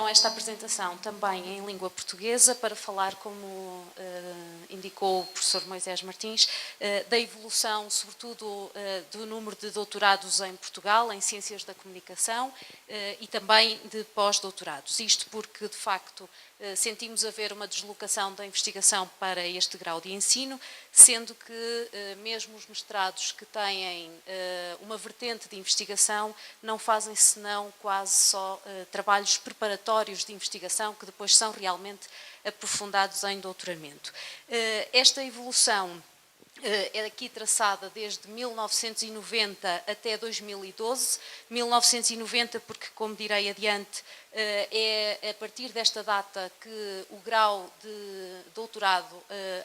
então esta apresentação também em língua portuguesa para falar, como indicou o professor Moisés Martins, da evolução, sobretudo, do número de doutorados em Portugal, em Ciências da Comunicação, e também de pós-doutorados. Isto porque, de facto, sentimos haver uma deslocação da investigação para este grau de ensino, sendo que mesmo os mestrados que têm uma vertente de investigação não fazem senão quase só trabalhos preparatórios de investigação que depois são realmente aprofundados em doutoramento. Esta evolução é aqui traçada desde 1990 até 2012. 1990 porque, como direi adiante, é a partir desta data que o grau de doutorado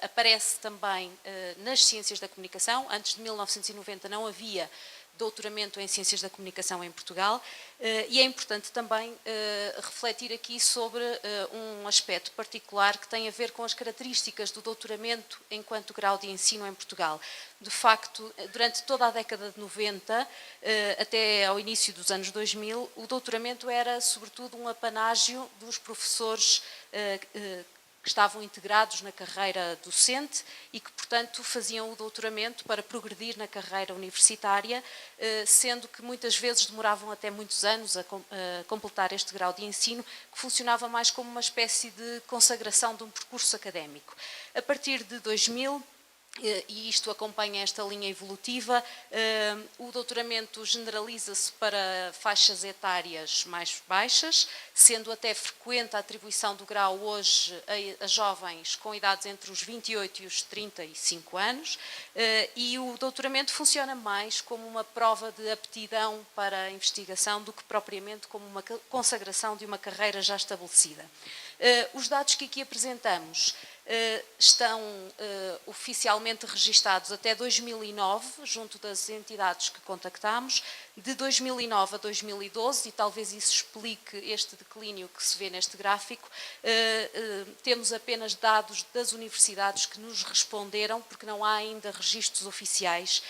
aparece também nas Ciências da Comunicação. Antes de 1990 não havia doutoramento em Ciências da Comunicação em Portugal, e é importante também refletir aqui sobre um aspecto particular que tem a ver com as características do doutoramento enquanto grau de ensino em Portugal. De facto, durante toda a década de 90, até ao início dos anos 2000, o doutoramento era sobretudo um apanágio dos professores que estavam integrados na carreira docente e que, portanto, faziam o doutoramento para progredir na carreira universitária, sendo que muitas vezes demoravam até muitos anos a completar este grau de ensino, que funcionava mais como uma espécie de consagração de um percurso académico. A partir de 2000, e isto acompanha esta linha evolutiva, o doutoramento generaliza-se para faixas etárias mais baixas, sendo até frequente a atribuição do grau hoje a jovens com idades entre os 28 e os 35 anos, e o doutoramento funciona mais como uma prova de aptidão para a investigação do que propriamente como uma consagração de uma carreira já estabelecida. Os dados que aqui apresentamos estão oficialmente registados até 2009, junto das entidades que contactámos. De 2009 a 2012, e talvez isso explique este declínio que se vê neste gráfico, temos apenas dados das universidades que nos responderam, porque não há ainda registros oficiais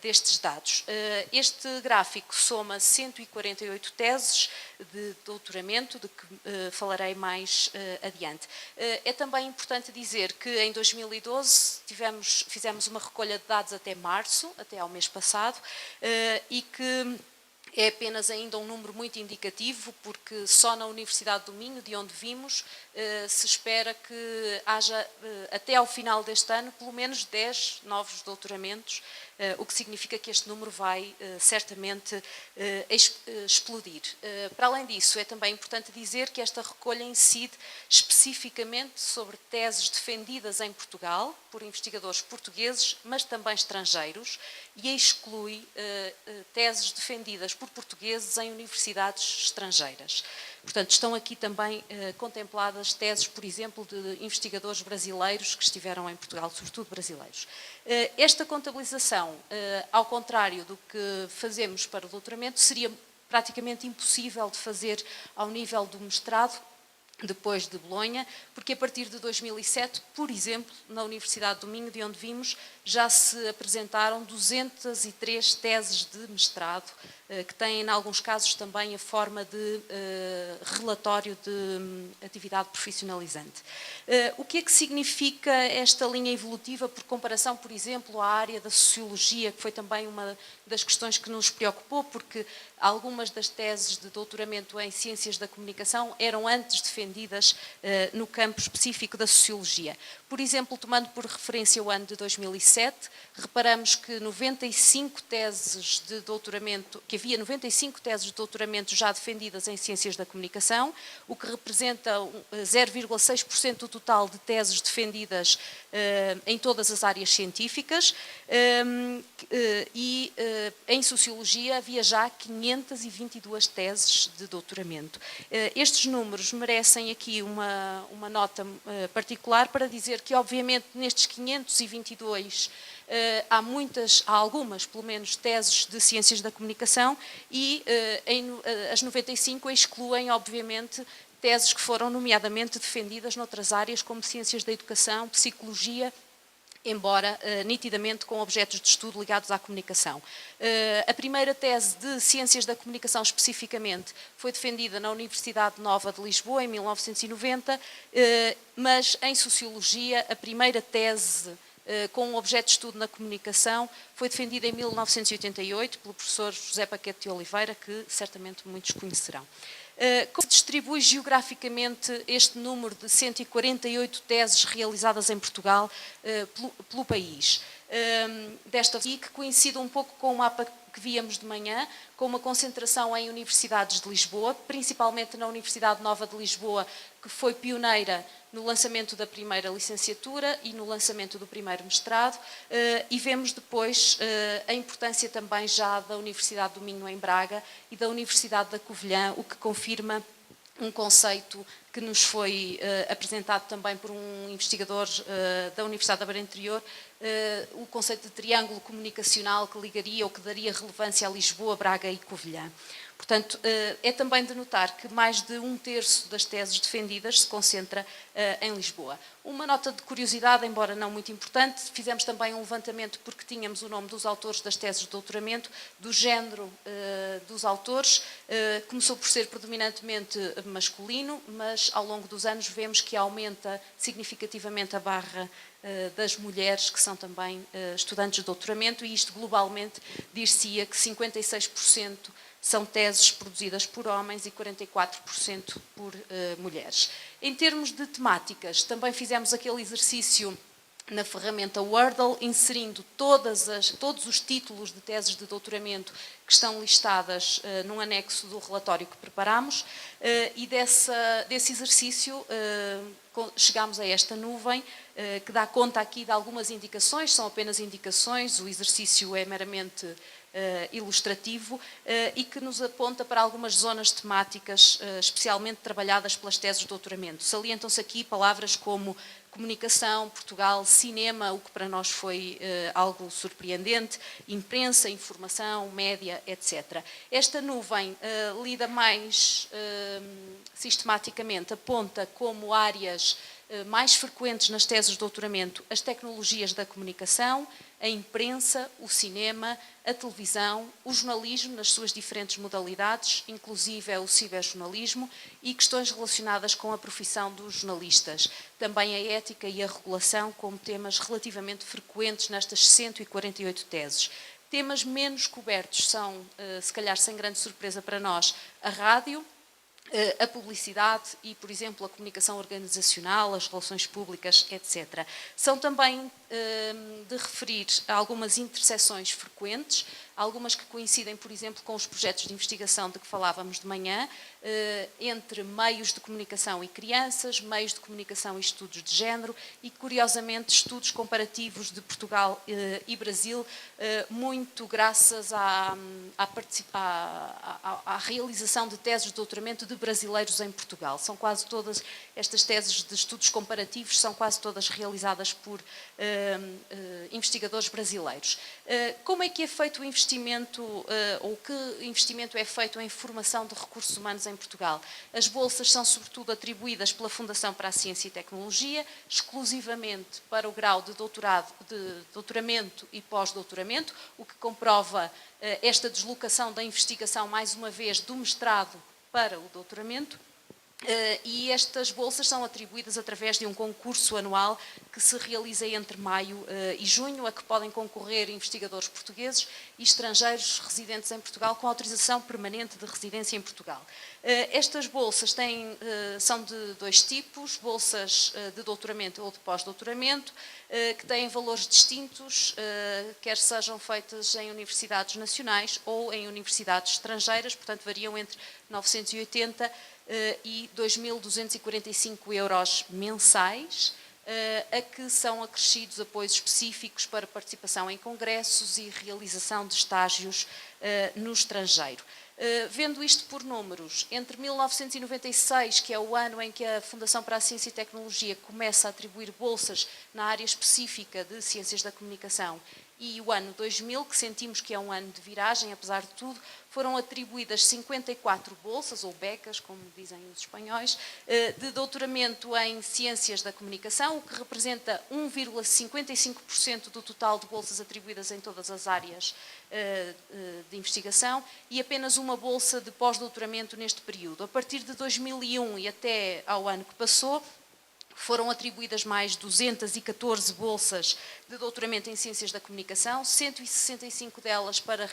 destes dados. Este gráfico soma 148 teses de doutoramento, de que falarei mais adiante. É também importante dizer que em 2012 fizemos uma recolha de dados até março, até ao mês passado, e que é apenas ainda um número muito indicativo, porque só na Universidade do Minho, de onde vimos, se espera que haja, até ao final deste ano, pelo menos 10 novos doutoramentos, o que significa que este número vai certamente explodir. Para além disso, é também importante dizer que esta recolha incide especificamente sobre teses defendidas em Portugal, por investigadores portugueses, mas também estrangeiros, e exclui teses defendidas por portugueses em universidades estrangeiras. Portanto, estão aqui também contempladas teses, por exemplo, de investigadores brasileiros que estiveram em Portugal, sobretudo brasileiros. Esta contabilização, ao contrário do que fazemos para o doutoramento, seria praticamente impossível de fazer ao nível do mestrado, depois de Bolonha, porque a partir de 2007, por exemplo, na Universidade do Minho, de onde vimos, já se apresentaram 203 teses de mestrado, que têm, em alguns casos, também a forma de relatório de atividade profissionalizante. O que é que significa esta linha evolutiva por comparação, por exemplo, à área da sociologia, que foi também uma das questões que nos preocupou, porque algumas das teses de doutoramento em Ciências da Comunicação eram antes defendidas no campo específico da sociologia. Por exemplo, tomando por referência o ano de 2007, reparamos que 95 teses de doutoramento, que havia 95 teses de doutoramento já defendidas em Ciências da Comunicação, o que representa 0,6% do total de teses defendidas em todas as áreas científicas, e em Sociologia havia já 522 teses de doutoramento. Estes números merecem aqui uma nota particular para dizer que, obviamente, nestes 522 há algumas, pelo menos, teses de Ciências da Comunicação, e as 95 excluem, obviamente, teses que foram nomeadamente defendidas noutras áreas, como Ciências da Educação, Psicologia embora nitidamente com objetos de estudo ligados à comunicação. A primeira tese de Ciências da Comunicação, especificamente, foi defendida na Universidade Nova de Lisboa, em 1990, mas em Sociologia, a primeira tese com um objeto de estudo na comunicação foi defendida em 1988 pelo professor José Paquete de Oliveira, que certamente muitos conhecerão. Como se distribui geograficamente este número de 148 teses realizadas em Portugal pelo país? Desta vez, que coincide um pouco com o mapa que víamos de manhã, com uma concentração em universidades de Lisboa, principalmente na Universidade Nova de Lisboa, que foi pioneira no lançamento da primeira licenciatura e no lançamento do primeiro mestrado, e vemos depois a importância também já da Universidade do Minho em Braga e da Universidade da Covilhã, o que confirma um conceito que nos foi apresentado também por um investigador da Universidade da Beira Interior, o conceito de triângulo comunicacional que ligaria ou que daria relevância a Lisboa, Braga e Covilhã. Portanto, é também de notar que mais de 1/3 das teses defendidas se concentra em Lisboa. Uma nota de curiosidade, embora não muito importante, fizemos também um levantamento porque tínhamos o nome dos autores das teses de doutoramento, do género dos autores. Começou por ser predominantemente masculino, mas ao longo dos anos vemos que aumenta significativamente a barra das mulheres que são também estudantes de doutoramento, e isto globalmente dir-se-ia que 56% são teses produzidas por homens e 44% por mulheres. Em termos de temáticas, também fizemos aquele exercício na ferramenta Wordle, inserindo todos os títulos de teses de doutoramento que estão listadas num anexo do relatório que preparámos, e desse exercício chegámos a esta nuvem, que dá conta aqui de algumas indicações, são apenas indicações, o exercício é meramente ilustrativo, e que nos aponta para algumas zonas temáticas especialmente trabalhadas pelas teses de doutoramento. Salientam-se aqui palavras como comunicação, Portugal, cinema, o que para nós foi algo surpreendente, imprensa, informação, média, etc. Esta nuvem lida mais sistematicamente, aponta como áreas mais frequentes nas teses de doutoramento as tecnologias da comunicação, a imprensa, o cinema, a televisão, o jornalismo nas suas diferentes modalidades, inclusive o ciberjornalismo, e questões relacionadas com a profissão dos jornalistas. Também a ética e a regulação como temas relativamente frequentes nestas 148 teses. Temas menos cobertos são, se calhar sem grande surpresa para nós, a rádio, a publicidade e, por exemplo, a comunicação organizacional, as relações públicas, etc. São também de referir a algumas interseções frequentes, algumas que coincidem, por exemplo, com os projetos de investigação de que falávamos de manhã, entre meios de comunicação e crianças, meios de comunicação e estudos de género e, curiosamente, estudos comparativos de Portugal e Brasil, muito graças à realização de teses de doutoramento de brasileiros em Portugal. São quase todas, estas teses de estudos comparativos, são quase todas realizadas por investigadores brasileiros. Como é que é feito o investimento, ou que investimento é feito em formação de recursos humanos em Portugal? As bolsas são sobretudo atribuídas pela Fundação para a Ciência e Tecnologia, exclusivamente para o grau de doutoramento e pós-doutoramento, o que comprova esta deslocação da investigação, mais uma vez, do mestrado para o doutoramento. E estas bolsas são atribuídas através de um concurso anual que se realiza entre maio e junho, a que podem concorrer investigadores portugueses e estrangeiros residentes em Portugal com autorização permanente de residência em Portugal. Estas bolsas são de dois tipos: bolsas de doutoramento ou de pós-doutoramento, que têm valores distintos, quer sejam feitas em universidades nacionais ou em universidades estrangeiras, portanto variam entre 980 e 2.245 euros mensais, a que são acrescidos apoios específicos para participação em congressos e realização de estágios no estrangeiro. Vendo isto por números, entre 1996, que é o ano em que a Fundação para a Ciência e Tecnologia começa a atribuir bolsas na área específica de Ciências da Comunicação, e o ano 2000, que sentimos que é um ano de viragem, apesar de tudo, foram atribuídas 54 bolsas, ou becas, como dizem os espanhóis, de doutoramento em Ciências da Comunicação, o que representa 1,55% do total de bolsas atribuídas em todas as áreas de investigação, e apenas uma bolsa de pós-doutoramento neste período. A partir de 2001 e até ao ano que passou, foram atribuídas mais 214 bolsas de doutoramento em Ciências da Comunicação, 165 delas para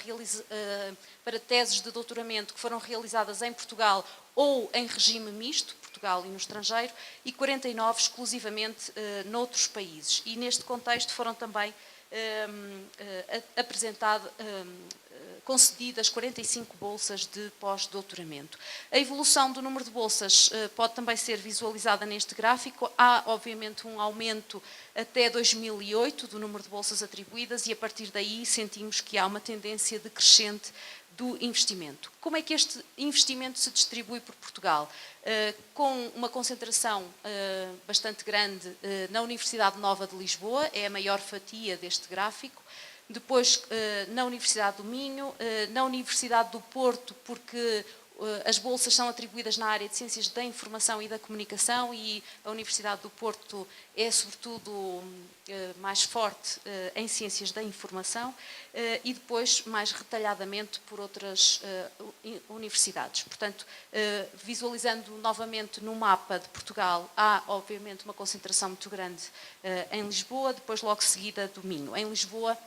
teses de doutoramento que foram realizadas em Portugal ou em regime misto, Portugal e no estrangeiro, e 49 exclusivamente noutros países. E neste contexto foram também concedidas 45 bolsas de pós-doutoramento. A evolução do número de bolsas pode também ser visualizada neste gráfico. Há, obviamente, um aumento até 2008 do número de bolsas atribuídas e, a partir daí, sentimos que há uma tendência decrescente do investimento. Como é que este investimento se distribui por Portugal? Com uma concentração bastante grande na Universidade Nova de Lisboa, é a maior fatia deste gráfico. Depois, na Universidade do Minho, na Universidade do Porto, porque as bolsas são atribuídas na área de Ciências da Informação e da Comunicação e a Universidade do Porto é, sobretudo, mais forte em Ciências da Informação e depois, mais retalhadamente, por outras universidades. Portanto, visualizando novamente no mapa de Portugal, há, obviamente, uma concentração muito grande em Lisboa, depois, logo seguida, do Minho. Em Lisboa,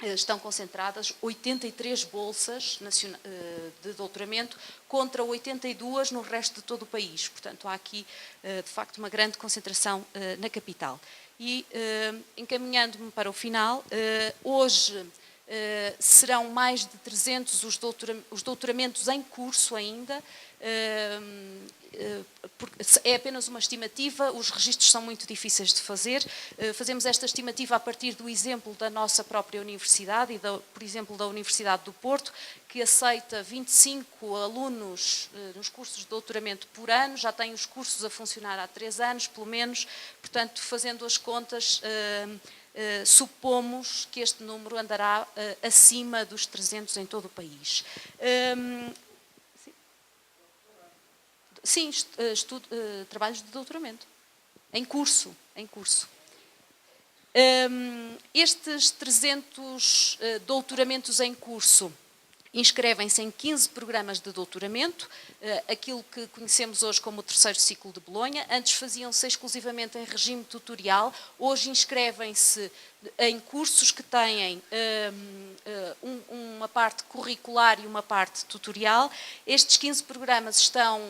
estão concentradas 83 bolsas de doutoramento contra 82 no resto de todo o país. Portanto, há aqui, de facto, uma grande concentração na capital. E, encaminhando-me para o final, hoje serão mais de 300 os doutoramentos em curso ainda. É apenas uma estimativa, os registros são muito difíceis de fazer. Fazemos esta estimativa a partir do exemplo da nossa própria universidade e, por exemplo, da Universidade do Porto, que aceita 25 alunos nos cursos de doutoramento por ano, já tem os cursos a funcionar há 3 anos, pelo menos. Portanto, fazendo as contas, supomos que este número andará acima dos 300 em todo o país. Sim, trabalhos de doutoramento, em curso. Estes 300 doutoramentos em curso inscrevem-se em 15 programas de doutoramento, aquilo que conhecemos hoje como o terceiro ciclo de Bolonha. Antes faziam-se exclusivamente em regime tutorial, hoje inscrevem-se em cursos que têm uma parte curricular e uma parte tutorial. Estes 15 programas estão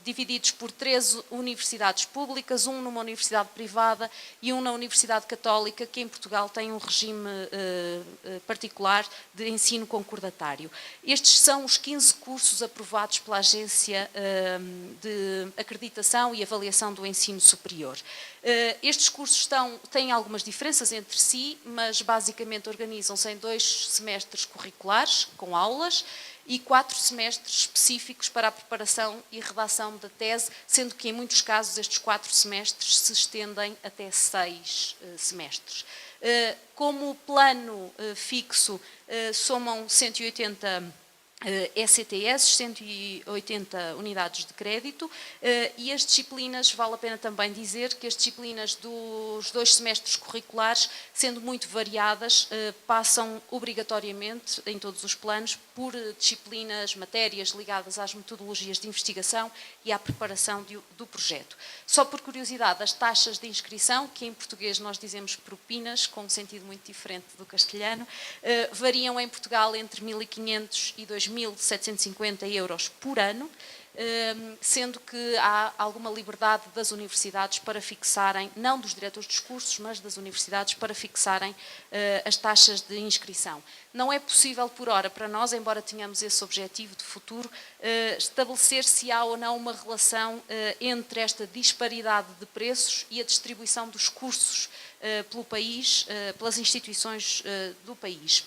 divididos por 13 universidades públicas, um numa universidade privada e um na Universidade Católica, que em Portugal tem um regime particular de ensino concordatário. Estes são os 15 cursos aprovados pela Agência de Acreditação e Avaliação do Ensino Superior. Estes cursos têm algumas diferenças entre si, mas basicamente organizam-se em 2 semestres curriculares, com aulas, e 4 semestres específicos para a preparação e redação da tese, sendo que em muitos casos estes 4 semestres se estendem até 6 semestres. Como plano fixo, somam 180 ECTS, 180 unidades de crédito, e as disciplinas, vale a pena também dizer que as disciplinas dos 2 semestres curriculares, sendo muito variadas, passam obrigatoriamente, em todos os planos, por disciplinas, matérias ligadas às metodologias de investigação e à preparação do projeto. Só por curiosidade, as taxas de inscrição, que em português nós dizemos propinas, com um sentido muito diferente do castelhano, variam em Portugal entre 1.500 e 2.750 euros por ano, sendo que há alguma liberdade das universidades para fixarem, não dos diretores dos cursos, mas das universidades para fixarem as taxas de inscrição. Não é possível por hora para nós, embora tenhamos esse objetivo de futuro, estabelecer se há ou não uma relação entre esta disparidade de preços e a distribuição dos cursos pelo país, pelas instituições do país.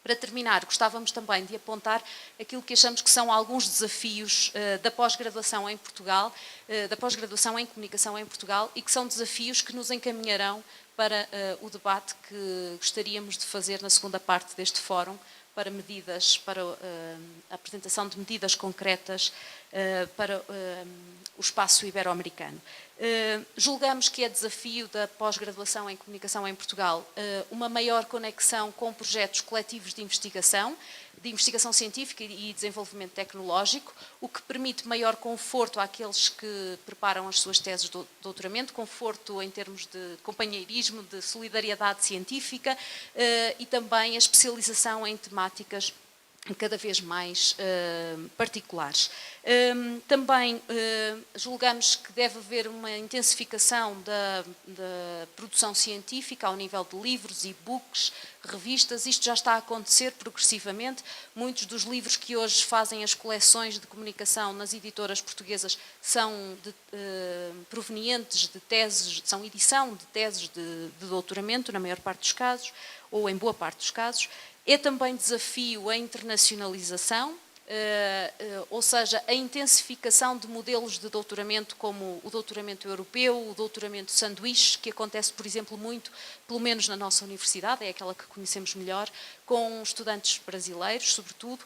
Para terminar, gostávamos também de apontar aquilo que achamos que são alguns desafios da pós-graduação em Portugal, da pós-graduação em comunicação em Portugal, e que são desafios que nos encaminharão para o debate que gostaríamos de fazer na segunda parte deste fórum, para a apresentação de medidas concretas para o espaço ibero-americano. Julgamos que é desafio da pós-graduação em comunicação em Portugal uma maior conexão com projetos coletivos de investigação científica e desenvolvimento tecnológico, o que permite maior conforto àqueles que preparam as suas teses de doutoramento, conforto em termos de companheirismo, de solidariedade científica e também a especialização em temáticas cada vez mais particulares. Também julgamos que deve haver uma intensificação da produção científica ao nível de livros, e-books, revistas. Isto já está a acontecer progressivamente. Muitos dos livros que hoje fazem as coleções de comunicação nas editoras portuguesas são provenientes de teses, são edição de teses de doutoramento, na maior parte dos casos, ou em boa parte dos casos. É também desafio a internacionalização, ou seja, a intensificação de modelos de doutoramento como o doutoramento europeu, o doutoramento sanduíche, que acontece, por exemplo, muito, pelo menos na nossa universidade, é aquela que conhecemos melhor, com estudantes brasileiros, sobretudo,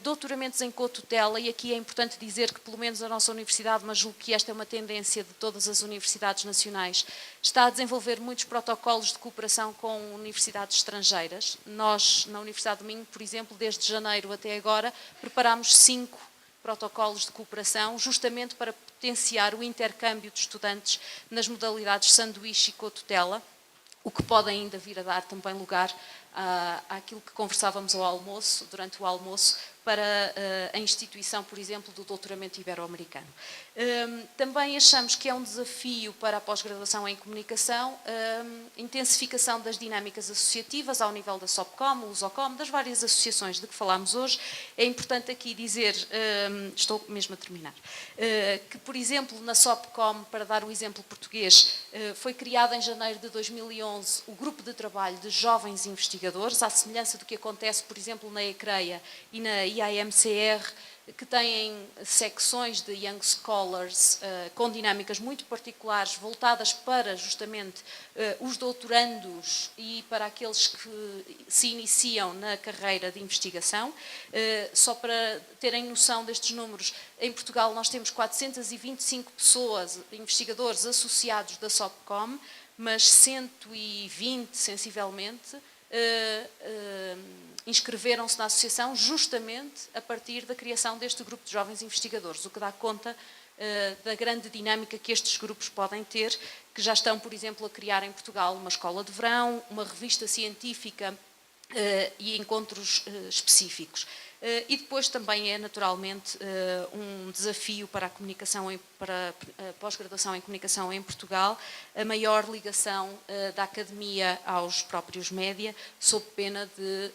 doutoramentos em co-tutela, e aqui é importante dizer que, pelo menos a nossa universidade, mas julgo que esta é uma tendência de todas as universidades nacionais, está a desenvolver muitos protocolos de cooperação com universidades estrangeiras. Nós, na Universidade do Minho, por exemplo, desde janeiro até agora, preparámos 5 protocolos de cooperação, justamente para potenciar o intercâmbio de estudantes nas modalidades sanduíche e co-tutela, o que pode ainda vir a dar também lugar àquilo que conversávamos ao almoço, durante o almoço, para a instituição, por exemplo, do doutoramento ibero-americano. Também achamos que é um desafio para a pós-graduação em comunicação a intensificação das dinâmicas associativas ao nível da SOPCOM, o USOCOM, das várias associações de que falámos hoje. É importante aqui dizer, estou mesmo a terminar, que, por exemplo, na SOPCOM, para dar o exemplo português, foi criado em janeiro de 2011 o Grupo de Trabalho de Jovens Investigadores, à semelhança do que acontece, por exemplo, na ECREA e na IAMCR, que têm secções de Young Scholars com dinâmicas muito particulares, voltadas para justamente os doutorandos e para aqueles que se iniciam na carreira de investigação. Só para terem noção destes números, em Portugal nós temos 425 pessoas, investigadores associados da SOPCOM, mas 120, sensivelmente, inscreveram-se na associação justamente a partir da criação deste grupo de jovens investigadores, o que dá conta da grande dinâmica que estes grupos podem ter, que já estão, por exemplo, a criar em Portugal uma escola de verão, uma revista científica e encontros específicos. E depois também é naturalmente um desafio para a comunicação, para a pós-graduação em comunicação em Portugal, a maior ligação da academia aos próprios média, sob pena de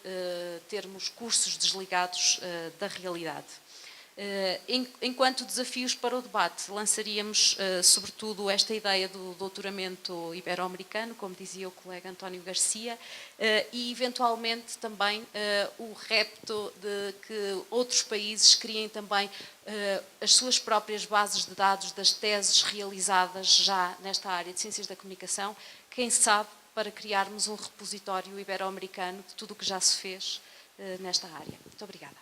termos cursos desligados da realidade. Enquanto desafios para o debate, lançaríamos sobretudo esta ideia do doutoramento ibero-americano, como dizia o colega António Garcia, e eventualmente também o repto de que outros países criem também as suas próprias bases de dados das teses realizadas já nesta área de ciências da comunicação, quem sabe para criarmos um repositório ibero-americano de tudo o que já se fez nesta área. Muito obrigada.